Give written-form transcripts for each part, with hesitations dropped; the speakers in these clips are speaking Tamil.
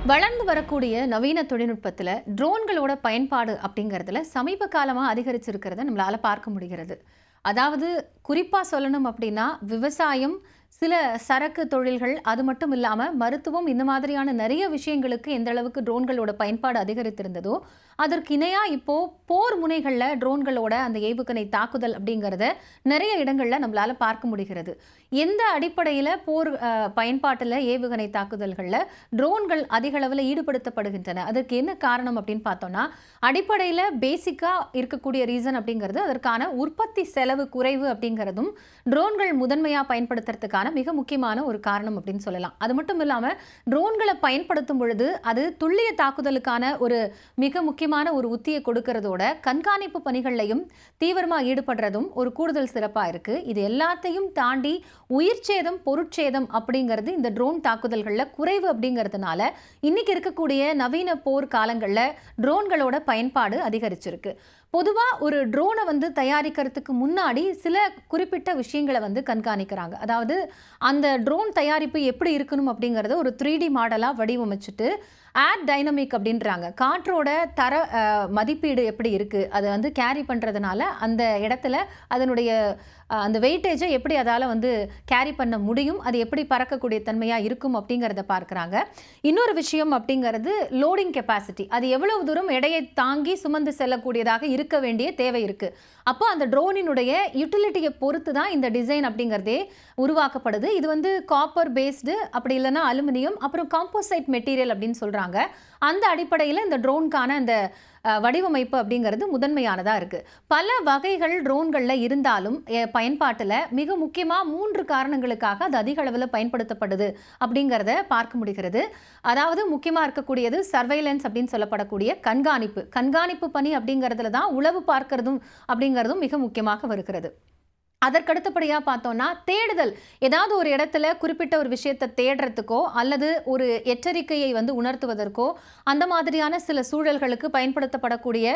வளர்ந்து வரக்கூடிய நவீன தொழில்நுட்பத்தில் ட்ரோன்களோட பயன்பாடு அப்படிங்கிறதுல சமீப காலமாக அதிகரிச்சிருக்கிறத நம்மளால் பார்க்க முடிகிறது. அதாவது குறிப்பாக சொல்லணும் அப்படின்னா விவசாயம், சில சரக்கு தொழில்கள், அது மட்டும் இல்லாமல் மருத்துவம், இந்த மாதிரியான நிறைய விஷயங்களுக்கு எந்த அளவுக்கு ட்ரோன்களோட பயன்பாடு அதிகரித்திருந்ததோ அதற்கு இணையாக இப்போது போர் முனைகளில் ட்ரோன்களோட அந்த ஏவுகணை தாக்குதல் அப்படிங்கிறத நிறைய இடங்களில் நம்மளால் பார்க்க முடிகிறது. எந்த அடிப்படையில் போர் பயன்பாட்டில் ஏவுகணை தாக்குதல்களில் ட்ரோன்கள் அதிக அளவில் ஈடுபடுத்தப்படுகின்றன, அதற்கு என்ன காரணம் அப்படின்னு பார்த்தோம்னா, அடிப்படையில் பேசிக்காக இருக்கக்கூடிய ரீசன் அப்படிங்கிறது அதற்கான உற்பத்தி செலவு குறைவு அப்படிங்கிறதும் ட்ரோன்கள் முதன்மையாக பயன்படுத்துறதுக்கான மிக முக்கியமான ஒரு காரணம் அப்படின்னு சொல்லலாம். அது மட்டும் இல்லாமல் ட்ரோன்களை பயன்படுத்தும் பொழுது அது துல்லிய தாக்குதலுக்கான ஒரு மிக முக்கியமான ஒரு உத்தியை கொடுக்கறதோட கண்காணிப்பு பணிகள்லையும் தீவிரமாக ஈடுபடுறதும் ஒரு கூடுதல் சிறப்பாக இருக்கு. இது எல்லாத்தையும் தாண்டி உயிர் சேதம், பொருட்சேதம் அப்படிங்கிறது இந்த ட்ரோன் தாக்குதல்களில் குறைவு அப்படிங்கிறதுனால இன்னைக்கு இருக்கக்கூடிய நவீன போர் காலங்களில் ட்ரோன்களோட பயன்பாடு அதிகரிச்சிருக்கு. பொதுவாக ஒரு ட்ரோனை தயாரிக்கிறதுக்கு முன்னாடி சில குறிப்பிட்ட விஷயங்களை கண்காணிக்கிறாங்க. அதாவது அந்த ட்ரோன் தயாரிப்பு எப்படி இருக்கணும் அப்படிங்கிறத ஒரு 3D மாடலாக வடிவமைச்சிட்டு ஏர் டைனமிக் அப்படின்றாங்க. காற்றோட தர மதிப்பீடு எப்படி இருக்குது, அதை கேரி பண்ணுறதுனால அந்த இடத்துல அதனுடைய அந்த வெயிட்டேஜை எப்படி அதால் கேரி பண்ண முடியும், அது எப்படி பறக்கக்கூடிய தன்மையாக இருக்கும் அப்படிங்கிறத பார்க்குறாங்க. இன்னொரு விஷயம் அப்படிங்கிறது லோடிங் கெப்பாசிட்டி, அது எவ்வளவு தூரம் எடையை தாங்கி சுமந்து செல்லக்கூடியதாக இருக்க வேண்டிய தேவை இருக்குது. அப்போ அந்த ட்ரோனினுடைய யூட்டிலிட்டியை பொறுத்து தான் இந்த டிசைன் அப்படிங்கிறதே உருவாக்கப்படுது. இது காப்பர் பேஸ்டு, அப்படி இல்லைன்னா அலுமினியம், அப்புறம் காம்போசைட் மெட்டீரியல் அப்படின்னு சொல்கிறாங்க. அந்த அடிப்படையில் இந்த ட்ரோனுக்கான அந்த வடிவமைப்பு அப்படிங்கிறது முதன்மையானதாக இருக்குது. பல வகைகள் ட்ரோன்களில் இருந்தாலும் பயன்பாட்டில் மிக முக்கியமாக 3 காரணங்களுக்காக அது அதிக அளவில் பயன்படுத்தப்படுது அப்படிங்கிறத பார்க்க முடிகிறது. அதாவது முக்கியமாக இருக்கக்கூடியது சர்வைலன்ஸ் அப்படின்னு சொல்லப்படக்கூடிய கண்காணிப்பு பணி அப்படிங்கிறதுல தான் உளவு பார்க்கறதும் அப்படிங்கிறதும் மிக முக்கியமாக வருகிறது. அதற்கடுத்தபடியாக பார்த்தோம்னா தேடுதல், ஏதாவது ஒரு இடத்துல குறிப்பிட்ட ஒரு விஷயத்தை தேடுறதுக்கோ அல்லது ஒரு எச்சரிக்கையை உணர்த்துவதற்கோ அந்த மாதிரியான சில சூழல்களுக்கு பயன்படுத்தப்படக்கூடிய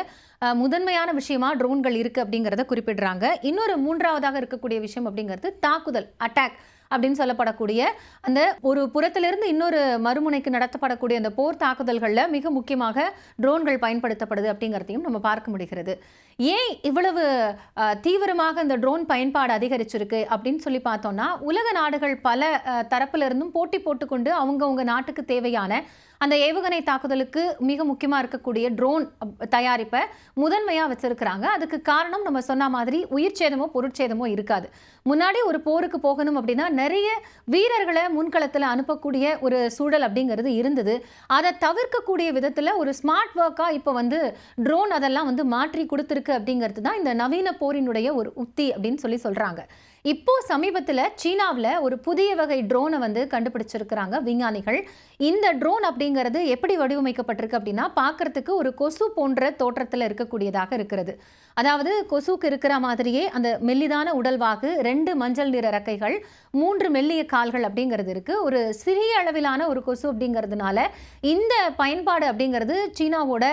முதன்மையான விஷயமா ட்ரோன்கள் இருக்குது அப்படிங்கிறத குறிப்பிடுறாங்க. இன்னொரு 3ஆவதாக இருக்கக்கூடிய விஷயம் அப்படிங்கிறது தாக்குதல், அட்டாக் அப்படின்னு சொல்லப்படக்கூடிய அந்த ஒரு புறத்திலிருந்து இன்னொரு மறுமுனைக்கு நடத்தப்படக்கூடிய அந்த போர் தாக்குதல்களில் மிக முக்கியமாக ட்ரோன்கள் பயன்படுத்தப்படுது அப்படிங்கிறதையும் நம்ம பார்க்க முடிகிறது. ஏன் இவ்வளவு தீவிரமாக இந்த ட்ரோன் பயன்பாடு அதிகரிச்சிருக்கு அப்படின்னு சொல்லி பார்த்தோம்னா, உலக நாடுகள் பல தரப்பிலிருந்தும் போட்டி போட்டுக்கொண்டு அவங்கவுங்க நாட்டுக்கு தேவையான அந்த ஏவுகணை தாக்குதலுக்கு மிக முக்கியமாக இருக்கக்கூடிய ட்ரோன் தயாரிப்பை முதன்மையாக வச்சிருக்கிறாங்க. அதுக்கு காரணம் நம்ம சொன்ன மாதிரி உயிர் சேதமோ பொருட்சேதமோ இருக்காது. முன்னாடி ஒரு போருக்கு போகணும் அப்படின்னா நிறைய வீரர்களை முன்களத்தில் அனுப்பக்கூடிய ஒரு சூழல் அப்படிங்கிறது இருந்தது. அதை தவிர்க்கக்கூடிய விதத்தில் ஒரு ஸ்மார்ட் ஒர்க்காக இப்போ ட்ரோன் அதெல்லாம் மாற்றி கொடுத்துருக்கு அப்படிங்கிறது தான் இந்த நவீன போரினுடைய ஒரு உத்தி அப்படின்னு சொல்கிறாங்க. இப்போ சமீபத்தில் சீனாவில் ஒரு புதிய வகை ட்ரோனை கண்டுபிடிச்சிருக்கிறாங்க விஞ்ஞானிகள். இந்த ட்ரோன் அப்படிங்கிறது எப்படி வடிவமைக்கப்பட்டிருக்கு அப்படின்னா, பார்க்கறதுக்கு ஒரு கொசு போன்ற தோற்றத்தில் இருக்கக்கூடியதாக இருக்கிறது. அதாவது கொசுக்கு இருக்கிற மாதிரியே அந்த மெல்லிதான உடல்வாகு, 2 மஞ்சள் நிற இறக்கைகள், 3 மெல்லிய கால்கள் அப்படிங்கிறது இருக்குது. ஒரு சிறிய அளவிலான ஒரு கொசு அப்படிங்கிறதுனால இந்த பயன்பாடு அப்படிங்கிறது சீனாவோட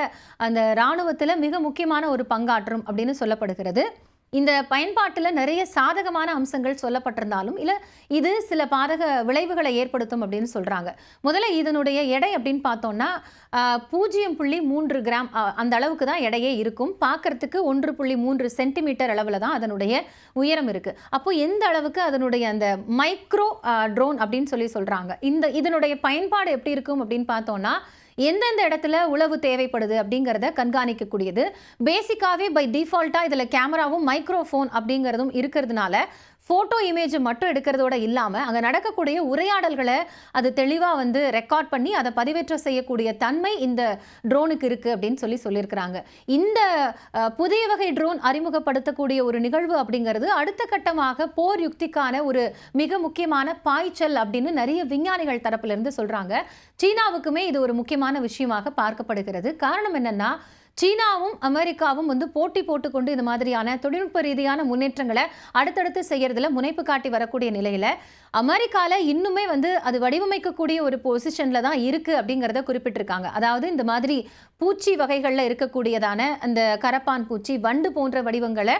அந்த இராணுவத்தில் மிக முக்கியமான ஒரு பங்காற்றும் அப்படின்னு சொல்லப்படுகிறது. இந்த பயன்பாட்டில் நிறைய சாதகமான அம்சங்கள் சொல்லப்பட்டிருந்தாலும் இல்லை இது சில பாதக விளைவுகளை ஏற்படுத்தும் அப்படின்னு சொல்கிறாங்க. முதல்ல இதனுடைய எடை அப்படின்னு பார்த்தோம்னா 0.3 கிராம் அந்த அளவுக்கு தான் எடையே இருக்கும். பார்க்கறதுக்கு 1.3 சென்டிமீட்டர் அளவில் தான் அதனுடைய உயரம் இருக்குது. அப்போ எந்த அளவுக்கு அதனுடைய அந்த மைக்ரோ ட்ரோன் அப்படின்னு சொல்கிறாங்க. இதனுடைய பயன்பாடு எப்படி இருக்கும் அப்படின்னு பார்த்தோம்னா, எந்தெந்த இடத்துல உளவு தேவைப்படுது அப்படிங்கிறத கண்காணிக்கக்கூடியது. பேசிக்காகவே பை டிஃபால்ட்டாக இதில் கேமராவும் மைக்ரோஃபோன் அப்படிங்கிறதும் இருக்கிறதுனால ஃபோட்டோ இமேஜ் மட்டும் எடுக்கிறதோட இல்லாமல் அங்கே நடக்கக்கூடிய உரையாடல்களை அது தெளிவாக ரெக்கார்ட் பண்ணி அதை பதிவேற்றம் செய்யக்கூடிய தன்மை இந்த ட்ரோனுக்கு இருக்குது அப்படின்னு சொல்லியிருக்கிறாங்க. இந்த புதிய வகை ட்ரோன் அறிமுகப்படுத்தக்கூடிய ஒரு நிகழ்வு அப்படிங்கிறது அடுத்த கட்டமாக போர் யுக்திக்கான ஒரு மிக முக்கியமான பாய்ச்சல் அப்படின்னு நிறைய விஞ்ஞானிகள் தரப்பிலிருந்து சொல்கிறாங்க. சீனாவுக்குமே இது ஒரு முக்கியமான விஷயமாக பார்க்கப்படுகிறது. காரணம் என்னன்னா, சீனாவும் அமெரிக்காவும் போட்டி போட்டுக்கொண்டு இந்த மாதிரியான தொழில்நுட்ப ரீதியான முன்னேற்றங்களை அடுத்தடுத்து செய்யறதுல முனைப்பு காட்டி வரக்கூடிய நிலையில அமெரிக்காவில் இன்னுமே அது வடிவமைக்கக்கூடிய ஒரு பொசிஷன்ல தான் இருக்கு அப்படிங்கிறத குறிப்பிட்டிருக்காங்க. அதாவது இந்த மாதிரி பூச்சி வகைகளில் இருக்கக்கூடியதான அந்த கரப்பான் பூச்சி, வண்டு போன்ற வடிவங்களை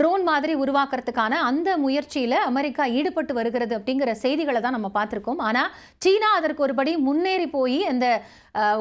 ட்ரோன் மாதிரி உருவாக்குறதுக்கான அந்த முயற்சியில அமெரிக்கா ஈடுபட்டு வருகிறது அப்படிங்கிற செய்திகளை தான் நம்ம பார்த்திருக்கோம். ஆனா சீனா அதற்கு ஒருபடி முன்னேறி போய் அந்த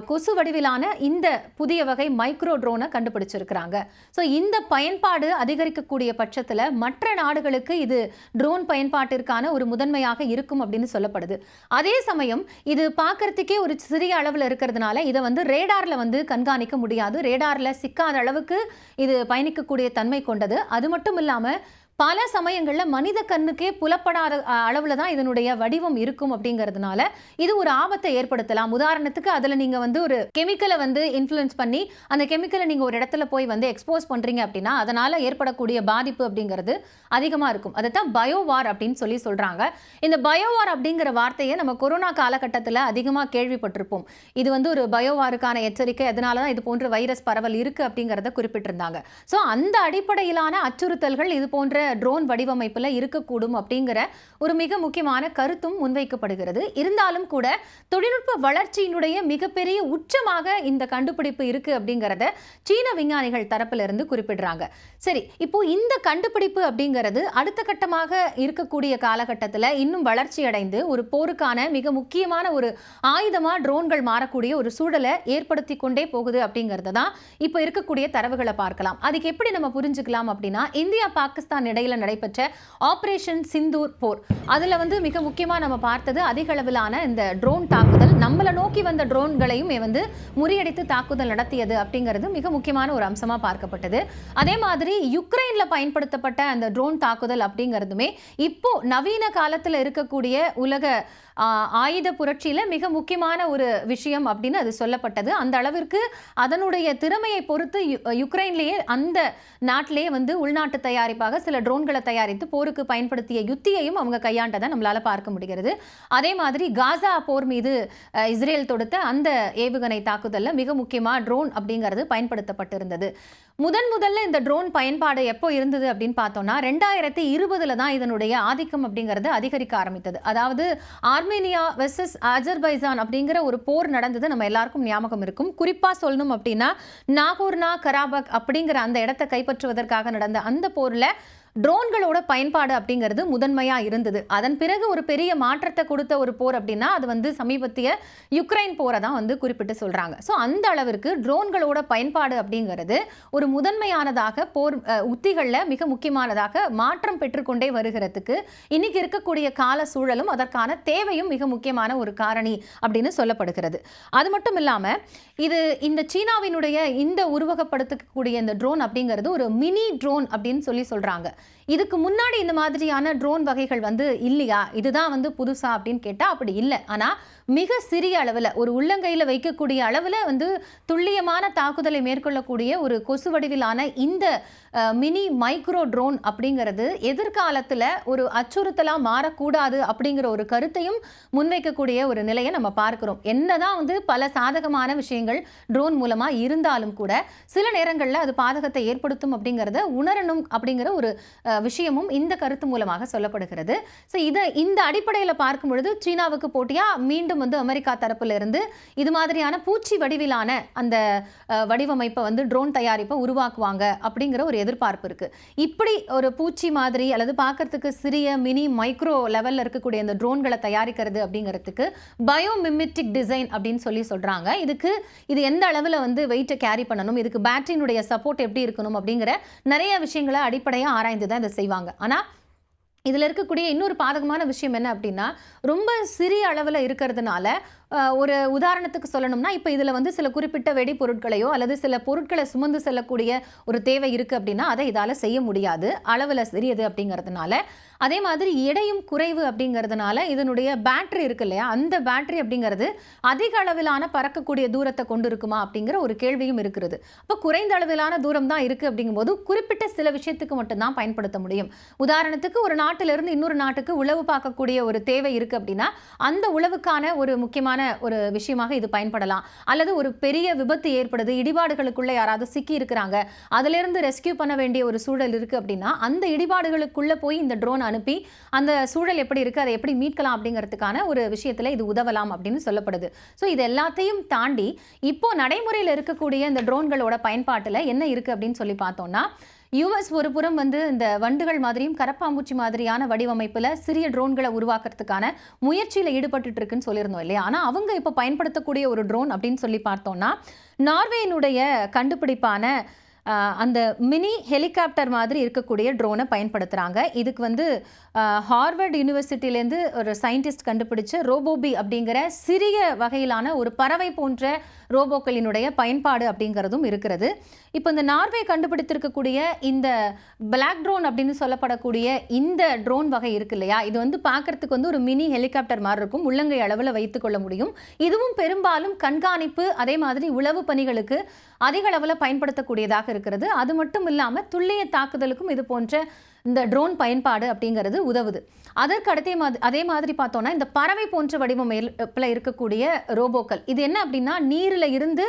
கொசு வடிவிலான இந்த புதிய வகை மைக்ரோ ட்ரோனை கண்டுபிடிச்சிருக்கிறாங்க. ஸோ இந்த பயன்பாடு அதிகரிக்கக்கூடிய பட்சத்தில் மற்ற நாடுகளுக்கு இது ட்ரோன் பயன்பாட்டிற்கான ஒரு முதன்மையாக இருக்கும் அப்படின்னு சொல்லப்படுது. அதே சமயம் இது பார்க்கறதுக்கே ஒரு சிறிய அளவில் இருக்கிறதுனால இதை வந்து ரேடாரில் வந்து கண்காணிக்க முடியாது. ரேடாரில் சிக்காத அளவுக்கு இது பயணிக்கக்கூடிய தன்மை கொண்டது. அது மட்டும் இல்லாமல் பல சமயங்களில் மனித கண்ணுக்கே புலப்படாத அளவில் தான் இதனுடைய வடிவம் இருக்கும் அப்படிங்கிறதுனால இது ஒரு ஆபத்தை ஏற்படுத்தலாம். உதாரணத்துக்கு அதில் நீங்கள் வந்து ஒரு கெமிக்கலை வந்து இன்ஃப்ளூயன்ஸ் பண்ணி அந்த கெமிக்கலை நீங்கள் ஒரு இடத்துல போய் வந்து எக்ஸ்போஸ் பண்ணுறீங்க அப்படின்னா அதனால் ஏற்படக்கூடிய பாதிப்பு அப்படிங்கிறது அதிகமாக இருக்கும். அதை தான் பயோவார் அப்படின்னு சொல்கிறாங்க. இந்த பயோவார் அப்படிங்கிற வார்த்தையை நம்ம கொரோனா காலகட்டத்தில் அதிகமாக கேள்விப்பட்டிருப்போம். இது வந்து ஒரு பயோவாருக்கான எச்சரிக்கை, அதனால தான் இது போன்ற வைரஸ் பரவல் இருக்குது அப்படிங்கிறத குறிப்பிட்டிருந்தாங்க. ஸோ அந்த அடிப்படையிலான அச்சுறுத்தல்கள் இது போன்ற ட்ரோன் வடிவமைப்புல இருக்கக்கூடும் அப்படிங்கிற ஒரு மிக முக்கியமான கருத்தும் முன்வைக்கப்படுகிறது. இருந்தாலும் கூட தொழில்நுட்ப வளர்ச்சியினுடைய மிகப்பெரிய உச்சமாக இந்த கண்டுபிடிப்பு இருக்கு அப்படிங்கறத சீன விஞ்ஞானிகள் தரப்புல இருந்து குறிப்பிடுறாங்க. சரி, இப்போ இந்த கண்டுபிடிப்பு அப்படிங்கிறது அடுத்த கட்டமாக இருக்கக்கூடிய காலகட்டத்தில் இன்னும் வளர்ச்சி அடைந்து ஒரு போருக்கான மிக முக்கியமான ஒரு ஆயுதமா ட்ரோன்கள் மாறக்கூடிய ஒரு சூழலை ஏற்படுத்தி கொண்டே போகுது அப்படிங்கறத தான் இப்போ இருக்கக்கூடிய தரவுகளை பார்க்கலாம். அதுக்கு எப்படி நம்ம புரிஞ்சுக்கலாம் அப்படின்னா, இந்தியா பாகிஸ்தான் இடையில நடைபெற்ற ஆபரேஷன் சிந்தூர் போர், அதுல வந்து மிக முக்கியமா நம்ம பார்த்தது அதிக அளவிலான இந்த ட்ரோன் தாக்குதல், நம்மள நோக்கி வந்த ட்ரோன்களையும் வந்து முறியடித்து தாக்குதல் நடத்தியது அப்படிங்கிறது மிக முக்கியமான ஒரு அம்சமா பார்க்கப்பட்டது. அதே மாதிரி யுக்ரைன்ல பயன்படுத்தப்பட்ட அந்த ட்ரோன் தாக்குதல் அப்படிங்கிறதுமே இப்போ நவீன காலத்தில் இருக்கக்கூடிய உலக ஆயுத புரட்சியில மிக முக்கியமான ஒரு விஷயம் அப்படின்னு அது சொல்லப்பட்டது. அந்த அளவிற்கு அதனுடைய திறமையை பொறுத்து யுக்ரைன்லேயே அந்த நாட்டிலேயே வந்து உள்நாட்டு தயாரிப்பாக சில ட்ரோன்களை தயாரித்து போருக்கு பயன்படுத்திய யுத்தியையும் அவங்க கையாண்டதை நம்மளால பார்க்க முடிகிறது. அதே மாதிரி காசா போர் மீது இஸ்ரேல் தொடுத்த அந்த ஏவுகணை தாக்குதல்ல மிக முக்கியமா ட்ரோன் அப்படிங்கிறது பயன்படுத்தப்பட்டிருந்தது. முதல்ல இந்த ட்ரோன் பயன்பாடு எப்போ இருந்தது அப்படின்னு பார்த்தோம்னா 2020 தான் இதனுடைய ஆதிக்கம் அப்படிங்கிறது அதிகரிக்க ஆரம்பித்தது. அதாவது ஆர்மேனியா வெர்சஸ் அஜர்பைஜான் அப்படிங்கிற ஒரு போர் நடந்தது நம்ம எல்லாருக்கும் ஞாபகம் இருக்கும். குறிப்பா சொல்லணும் அப்படின்னா நாகோர்னா கராபக் அப்படிங்கிற அந்த இடத்தை கைப்பற்றுவதற்காக நடந்த அந்த போர்ல ட்ரோன்களோட பயன்பாடு அப்படிங்கிறது முதன்மையா இருந்தது. அதன் பிறகு ஒரு பெரிய மாற்றத்தை கொடுத்த ஒரு போர் அப்படின்னா அது வந்து சமீபத்திய யுக்ரைன் போரை தான் வந்து குறிப்பிட்டு சொல்றாங்க. ஸோ அந்த அளவிற்கு ட்ரோன்களோட பயன்பாடு அப்படிங்கிறது ஒரு முதன்மையானதாக போர் உத்திகளில் மிக முக்கியமானதாக மாற்றம் பெற்றுக்கொண்டே வருகிறதுக்கு இன்னைக்கு இருக்கக்கூடிய கால சூழலும் அதற்கான தேவையும் மிக முக்கியமான ஒரு காரணி அப்படின்னு சொல்லப்படுகிறது. அது மட்டும் இல்லாம இது இந்த சீனாவினுடைய இந்த உருவகப்படுத்தக்கூடிய இந்த ட்ரோன் அப்படிங்கிறது ஒரு மினி ட்ரோன் அப்படின்னு சொல்றாங்க. இதுக்கு முன்னாடி இந்த மாதிரியான ட்ரோன் வகைகள் வந்து இல்லையா, இதுதான் வந்து புதுசா அப்படின்னு கேட்டா அப்படி இல்லை. ஆனா மிக சிறிய அளவில் ஒரு உள்ளங்கையில் வைக்கக்கூடிய அளவில் வந்து துல்லியமான தாக்குதலை மேற்கொள்ளக்கூடிய ஒரு கொசு வடிவிலான இந்த மினி மைக்ரோ ட்ரோன் அப்படிங்கிறது எதிர்காலத்தில் ஒரு அச்சுறுத்தலாக மாறக்கூடாது அப்படிங்கிற ஒரு கருத்தையும் முன்வைக்கக்கூடிய ஒரு நிலையை நம்ம பார்க்கிறோம். என்னதான் வந்து பல சாதகமான விஷயங்கள் ட்ரோன் மூலமாக இருந்தாலும் கூட சில நேரங்களில் அது பாதகத்தை ஏற்படுத்தும் அப்படிங்கிறத உணரணும் அப்படிங்கிற ஒரு விஷயமும் இந்த கருத்து மூலமாக சொல்லப்படுகிறது. ஸோ இந்த அடிப்படையில் பார்க்கும் பொழுது சீனாவுக்கு போட்டியாக மீண்டும் வந்து அமெரிக்கா தரப்புல இருந்து இது மாதிரியான பூச்சி வடிவிலான அந்த வடிவமைப்பை வந்து ட்ரோன் தயாரிப்பை உருவாக்குவாங்க அப்படிங்கிற ஒரு எதிர்பார்ப்பு இருக்கு. இப்படி ஒரு பூச்சி மாதிரி அல்லது பார்க்கறதுக்கு சிறிய மினி மைக்ரோ லெவல்ல இருக்கக்கூடிய அந்த ட்ரோன்களை தயாரிக்கிறது அப்படிங்கிறதுக்கு பயோமிமெட்டிக் டிசைன் அப்படின்னு சொல்றாங்க. இது எந்த அளவில் வந்து வெயிட்டை கேரி பண்ணணும், இதுக்கு பேட்டரியினுடைய சப்போர்ட் எப்படி இருக்கணும் அப்படிங்கிற நிறைய விஷயங்களை அடிப்படையாக ஆராய்ந்து தான் இதை செய்வாங்க. ஆனால் இதில் இருக்கக்கூடிய இன்னொரு பாதகமான விஷயம் என்ன அப்படின்னா ரொம்ப சிறிய அளவில் இருக்கிறதுனால ஒரு உதாரணத்துக்கு சொல்லணும்னா இப்போ இதில் வந்து சில குறிப்பிட்ட வெடிப்பொருட்களையோ அல்லது சில பொருட்களை சுமந்து செல்லக்கூடிய ஒரு தேவை இருக்குது அப்படின்னா அதை இதால் செய்ய முடியாது, அளவில் சிறியது அப்படிங்கிறதுனால. அதே மாதிரி எடையும் குறைவு அப்படிங்கிறதுனால இதனுடைய பேட்டரி இருக்கு இல்லையா, அந்த பேட்டரி அப்படிங்கிறது அதிக அளவிலான பறக்கக்கூடிய தூரத்தை கொண்டு இருக்குமா அப்படிங்கிற ஒரு கேள்வியும் இருக்கிறது. அப்போ குறைந்த அளவிலான தூரம் தான் இருக்குது அப்படிங்கும்போது குறிப்பிட்ட சில விஷயத்துக்கு மட்டும்தான் பயன்படுத்த முடியும். உதாரணத்துக்கு ஒரு நாட்டிலிருந்து இன்னொரு நாட்டுக்கு உளவு பார்க்கக்கூடிய ஒரு தேவை இருக்குது அப்படின்னா அந்த உளவுக்கான ஒரு முக்கியமான ஒரு விஷயமாக இது பயன்படலாம். அல்லது ஒரு பெரிய விபத்து ஏற்படுது, இடிபாடுகளுக்குள்ள யாராவது சிக்கி இருக்கிறாங்க, அதுல இருந்து ரெஸ்கியூ பண்ண வேண்டிய ஒரு சூழல் இருக்கு அப்படின்னா அந்த இடிபாடுகளுக்குள்ள போய் இந்த ட்ரோன் அனுப்பி அந்த சூழல் எப்படி இருக்கு அதை எப்படி மீட்கலாம் அப்படிங்கிறதுக்கான ஒரு விஷயத்துல இது உதவலாம் அப்படின்னு சொல்லப்படுது. ஸோ இது எல்லாத்தையும் தாண்டி இப்போ நடைமுறையில் இருக்கக்கூடிய இந்த ட்ரோன்களோட பயன்பாட்டில் என்ன இருக்கு அப்படின்னு சொல்லி பார்த்தோம்னா யுஎஸ் ஒரு புறம் வந்து இந்த வண்டுகள் மாதிரியும் கரப்பாம்பூச்சி மாதிரியான வடிவமைப்புல சிறிய ட்ரோன்களை உருவாக்குறதுக்கான முயற்சியில ஈடுபட்டு இருக்குன்னு சொல்லியிருந்தோம் இல்லையா. ஆனா அவங்க இப்ப பயன்படுத்தக்கூடிய ஒரு ட்ரோன் அப்படின்னு சொல்லி பார்த்தோம்னா நார்வேயினுடைய கண்டுபிடிப்பான அந்த மினி ஹெலிகாப்டர் மாதிரி இருக்கக்கூடிய ட்ரோனை பயன்படுத்துகிறாங்க. இதுக்கு வந்து ஹார்வர்ட் யூனிவர்சிட்டியிலேருந்து ஒரு சயின்டிஸ்ட் கண்டுபிடிச்ச ரோபோபி அப்படிங்கிற சிறிய வகையிலான ஒரு பறவை போன்ற ரோபோக்களினுடைய பயன்பாடு அப்படிங்கிறதும் இருக்கிறது. இப்போ இந்த நார்வே கண்டுபிடித்திருக்கக்கூடிய இந்த பிளாக் ட்ரோன் அப்படின்னு சொல்லப்படக்கூடிய இந்த ட்ரோன் வகை இருக்கு இல்லையா, இது வந்து பார்க்கறதுக்கு வந்து ஒரு மினி ஹெலிகாப்டர் மாதிரி இருக்கும், உள்ளங்கை அளவில் வைத்துக்கொள்ள முடியும். இதுவும் பெரும்பாலும் கண்காணிப்பு அதே மாதிரி உளவு பணிகளுக்கு அதிக அளவில் பயன்படுத்தக்கூடியதாக இருக்கிறது. அது மட்டும் இல்லாமல் துல்லிய தாக்குதலுக்கும் இது போன்ற இந்த ட்ரோன் பயன்பாடு அப்படிங்கிறது உதவுது. அதற்கு அதே மாதிரி பார்த்தோம்னா இந்த பறவை போன்ற வடிவமைப்பில் இருக்கக்கூடிய ரோபோக்கள் இது என்ன அப்படின்னா நீரில் இருந்து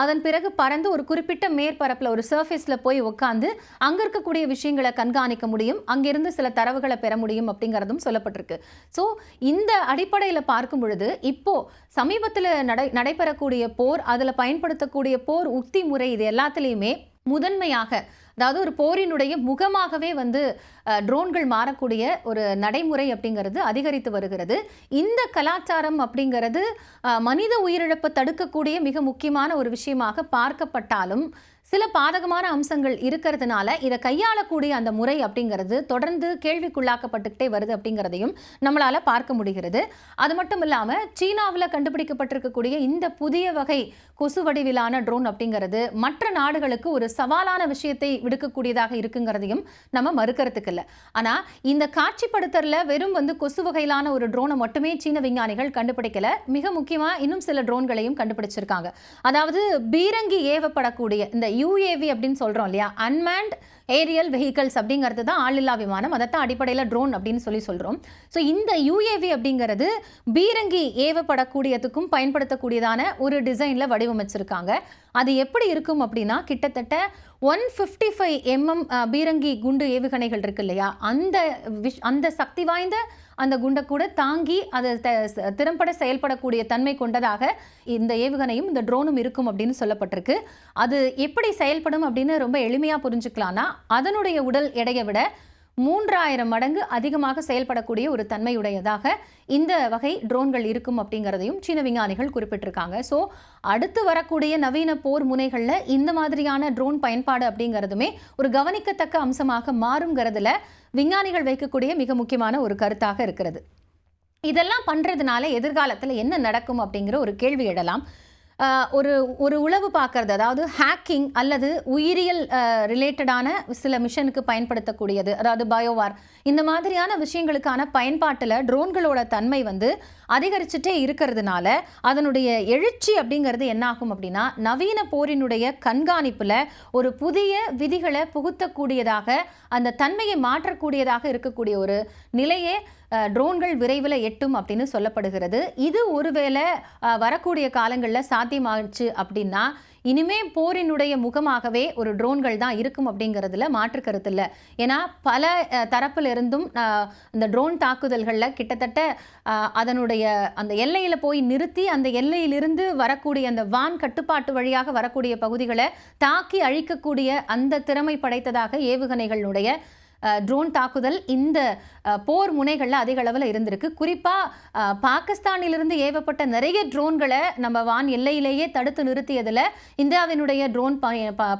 அதன் பிறகு பறந்து ஒரு குறிப்பிட்ட மேற்பரப்பில் ஒரு சர்ஃபேஸில் போய் உட்காந்து அங்கே இருக்கக்கூடிய விஷயங்களை கண்காணிக்க முடியும், அங்கிருந்து சில தரவுகளை பெற முடியும் அப்படிங்கிறதும் சொல்லப்பட்டிருக்கு. ஸோ இந்த அடிப்படையில் பார்க்கும் பொழுது இப்போ சமீபத்தில் நடைபெறக்கூடிய போர், அதில் பயன்படுத்தக்கூடிய போர் உத்தி முறை, இது எல்லாத்துலேயுமே முதன்மையாக அதாவது ஒரு போரினுடைய முகமாகவே வந்து ட்ரோன்கள் மாறக்கூடிய ஒரு நடைமுறை அப்படிங்கிறது அதிகரித்து வருகிறது. இந்த கலாச்சாரம் அப்படிங்கிறது மனித உயிரிழப்பை தடுக்கக்கூடிய மிக முக்கியமான ஒரு விஷயமாக பார்க்கப்பட்டாலும் சில பாதகமான அம்சங்கள் இருக்கிறதுனால இதை கையாளக்கூடிய அந்த முறை அப்படிங்கிறது தொடர்ந்து கேள்விக்குள்ளாக்கப்பட்டுக்கிட்டே வருது அப்படிங்கிறதையும் நம்மளால பார்க்க முடிகிறது. அது மட்டும் இல்லாமல் சீனாவில் கண்டுபிடிக்கப்பட்டிருக்கக்கூடிய இந்த புதிய வகை கொசு வடிவிலான ட்ரோன் அப்படிங்கிறது மற்ற நாடுகளுக்கு ஒரு சவாலான விஷயத்தை விடுக்கக்கூடியதாக இருக்குங்கிறதையும் நம்ம மறுக்கிறதுக்கு இல்லை. ஆனால் இந்த காட்சிப்படுத்தல வெறும் வந்து கொசு வகையிலான ஒரு ட்ரோனை மட்டுமே சீன விஞ்ஞானிகள் கண்டுபிடிக்கல, மிக முக்கியமாக இன்னும் சில ட்ரோன்களையும் கண்டுபிடிச்சிருக்காங்க. அதாவது பீரங்கி ஏவப்படக்கூடிய இந்த யூஏவி அப்படின்னு சொல்றோம் இல்லையா, அன்மேண்ட் ஏரியல் வெஹிக்கல்ஸ் அப்படிங்கிறது தான் ஆளில்லா விமானம், அதைத்தான் அடிப்படையில் ட்ரோன் அப்படின்னு சொல்கிறோம். ஸோ இந்த யூஏவி அப்படிங்கிறது பீரங்கி ஏவப்படக்கூடியதுக்கும் பயன்படுத்தக்கூடியதான ஒரு டிசைனில் வடிவமைச்சிருக்காங்க. அது எப்படி இருக்கும் அப்படின்னா கிட்டத்தட்ட 155 mm பீரங்கி குண்டு ஏவுகணைகள் இருக்கு இல்லையா, அந்த சக்தி வாய்ந்த அந்த குண்டை கூட தாங்கி அது திறம்பட செயல்படக்கூடிய தன்மை கொண்டதாக இந்த ஏவுகணையும் இந்த ட்ரோனும் இருக்கும் அப்படின்னு சொல்லப்பட்டிருக்கு. அது எப்படி செயல்படும் அப்படின்னு ரொம்ப எளிமையாக புரிஞ்சுக்கலாம்னா அதனுடைய உடல் எடையை விட 3000 மடங்கு அதிகமாக செயல்படக்கூடிய ஒரு தன்மையுடையதாக இந்த வகை ட்ரோன்கள் இருக்கும் அப்படிங்கிறதையும் சீன விஞ்ஞானிகள் குறிப்பிட்டிருக்காங்க. ஸோ அடுத்து வரக்கூடிய நவீன போர் முனைகளில் இந்த மாதிரியான ட்ரோன் பயன்பாடு அப்படிங்கிறதுமே ஒரு கவனிக்கத்தக்க அம்சமாக மாறுங்கிறதுல விஞ்ஞானிகள் வைக்கக்கூடிய மிக முக்கியமான ஒரு கருத்தாக இருக்கிறது. இதெல்லாம் பண்ணுறதுனால எதிர்காலத்தில் என்ன நடக்கும் அப்படிங்கிற ஒரு கேள்வி எழலாம். ஒரு உளவு பார்க்கறது, அதாவது ஹேக்கிங் அல்லது உயிரியல் ரிலேட்டடான சில மிஷனுக்கு பயன்படுத்தக்கூடியது, அதாவது பயோவார், இந்த மாதிரியான விஷயங்களுக்கான பயன்பாட்டில் ட்ரோன்களோட தன்மை வந்து அதிகரிச்சுட்டே இருக்கிறதுனால அதனுடைய எழுச்சி அப்படிங்கிறது என்ன ஆகும் அப்படின்னா நவீன போரினுடைய கண்காணிப்பில் ஒரு புதிய விதிகளை புகுத்தக்கூடியதாக அந்த தன்மையை மாற்றக்கூடியதாக இருக்கக்கூடிய ஒரு நிலையே ட்ரோன்கள் விரைவில் எட்டும் அப்படின்னு சொல்லப்படுகிறது. இது ஒருவேளை வரக்கூடிய காலங்களில் சாத்தியமாச்சு அப்படின்னா இனிமே போரினுடைய முகமாகவே ஒரு ட்ரோன்கள் தான் இருக்கும் அப்படிங்கிறதுல மாற்று கருத்து இல்லை. ஏன்னா பல தரப்பில் இருந்தும் இந்த ட்ரோன் தாக்குதல்களில் கிட்டத்தட்ட அதனுடைய அந்த எல்லையில் போய் நிறுத்தி அந்த எல்லையிலிருந்து வரக்கூடிய அந்த வான் கட்டுப்பாட்டு வழியாக வரக்கூடிய பகுதிகளை தாக்கி அழிக்கக்கூடிய அந்த திறமை படைத்ததாக ஏவுகணைகளுடைய ட்ரோன் தாக்குதல் இந்த போர் முனைகளில் அதிக அளவில் இருந்திருக்கு. குறிப்பாக பாகிஸ்தானிலிருந்து ஏவப்பட்ட நிறைய ட்ரோன்களை நம்ம வான் எல்லையிலேயே தடுத்து நிறுத்தியதில் இந்தியாவினுடைய ட்ரோன்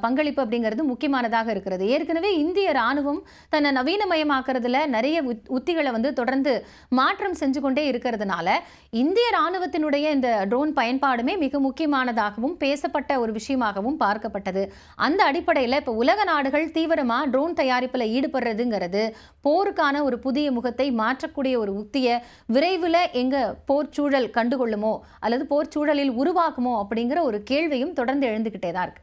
பங்களிப்பு அப்படிங்கிறது முக்கியமானதாக இருக்கிறது. ஏற்கனவே இந்திய ராணுவம் தன்னை நவீனமயமாக்குறதுல நிறைய உத்திகளை வந்து தொடர்ந்து மாற்றம் செஞ்சு கொண்டே இருக்கிறதுனால இந்திய ராணுவத்தினுடைய இந்த ட்ரோன் பயன்பாடுமே மிக முக்கியமானதாகவும் பேசப்பட்ட ஒரு விஷயமாகவும் பார்க்கப்பட்டது. அந்த அடிப்படையில் இப்போ உலக நாடுகள் தீவிரமாக ட்ரோன் தயாரிப்பில் ஈடுபடுறதுங்கிறது போருக்கான ஒரு புதிய முகத்தை மாற்றக்கூடிய ஒரு உத்தியை விரைவில் எங்க போர் சூழல் கண்டுகொள்ளுமோ அல்லது போர் சூழலில் உருவாக்குமோ அப்படிங்கிற ஒரு கேள்வியும் தொடர்ந்து எழுந்துகிட்டே தான் இருக்கு.